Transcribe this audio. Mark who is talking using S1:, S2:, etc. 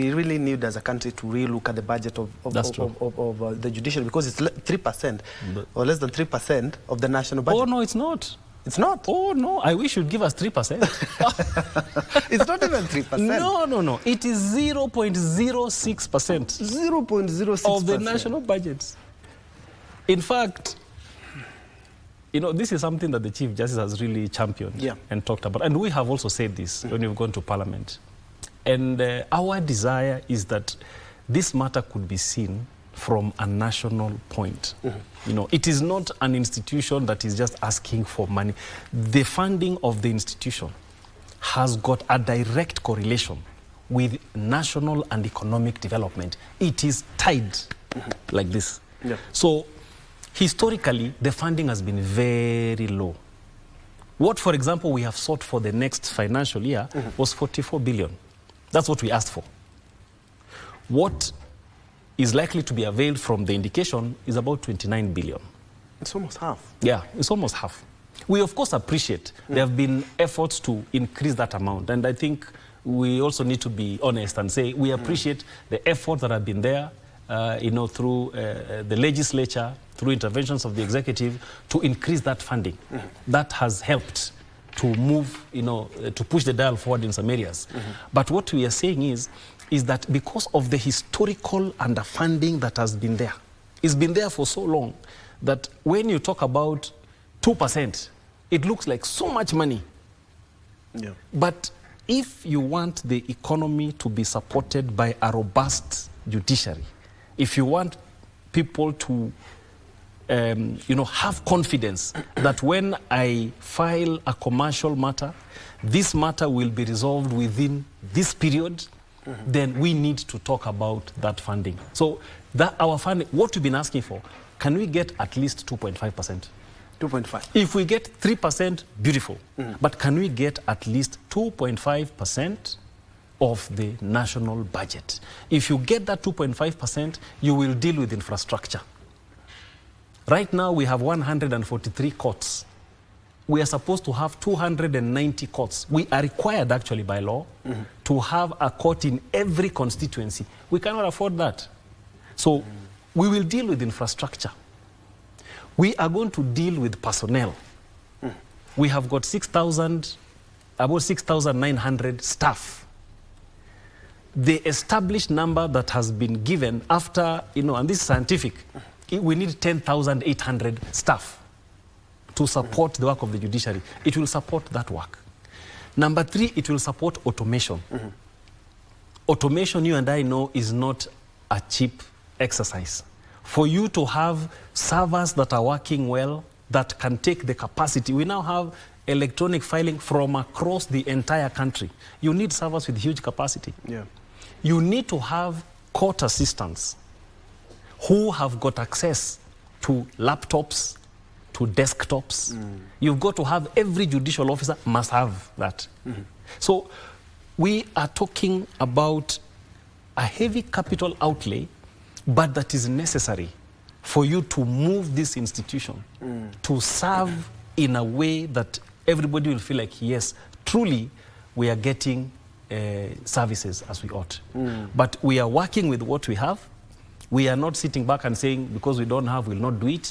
S1: We really need as a country to re-look at the budget of the judiciary, because it's 3% or less than 3% of the national budget.
S2: Oh, no, it's not.
S1: It's not?
S2: Oh, no. I wish you'd give us 3%.
S1: It's not even 3%.
S2: No, no, no. It is 0.06%.
S1: 0.06%
S2: of the national budget. In fact, you know, this is something that the Chief Justice has really championed and talked about. And we have also said this when we've gone to Parliament. And our desire is that this matter could be seen from a national point. You know, it is not an institution that is just asking for money. The funding of the institution has got a direct correlation with national and economic development. It is tied like this. So historically, the funding has been very low. What, for example, we have sought for the next financial year was 44 billion. That's what we asked for. What is likely to be availed from the indication is about 29 billion.
S1: It's almost half.
S2: Yeah, it's almost half. We, of course, appreciate there have been efforts to increase that amount. And I think we also need to be honest and say we appreciate the efforts that have been there, you know, through the legislature, through interventions of the executive, to increase that funding. That has helped to move, you know, to push the dial forward in some areas. But what we are saying is that because of the historical underfunding that has been there, it's been there for so long, that when you talk about 2%, it looks like so much money. But if you want the economy to be supported by a robust judiciary, if you want people to you know, have confidence that when I file a commercial matter, this matter will be resolved within this period, then we need to talk about that funding. So that our funding, what we've been asking for, can we get at least 2.5%?
S1: 2.5.
S2: If we get 3%, beautiful. But can we get at least 2.5% of the national budget? If you get that 2.5%, you will deal with infrastructure. Right now, we have 143 courts. We are supposed to have 290 courts. We are required, actually, by law, to have a court in every constituency. We cannot afford that. So we will deal with infrastructure. We are going to deal with personnel. We have got about 6,900 staff. The established number that has been given after, you know, and this is scientific, we need 10,800 staff to support the work of the judiciary. It will support that work. Number 3, it will support automation. Automation, you and I know, is not a cheap exercise. For you to have servers that are working well, that can take the capacity. We now have electronic filing from across the entire country. You need servers with huge capacity. You need to have court assistants who have got access to laptops, to desktops. You've got to have, every judicial officer must have that. So we are talking about a heavy capital outlay, but that is necessary for you to move this institution to serve in a way that everybody will feel like, yes, truly we are getting services as we ought. But we are working with what we have. We are not sitting back and saying, because we don't have, we'll not do it.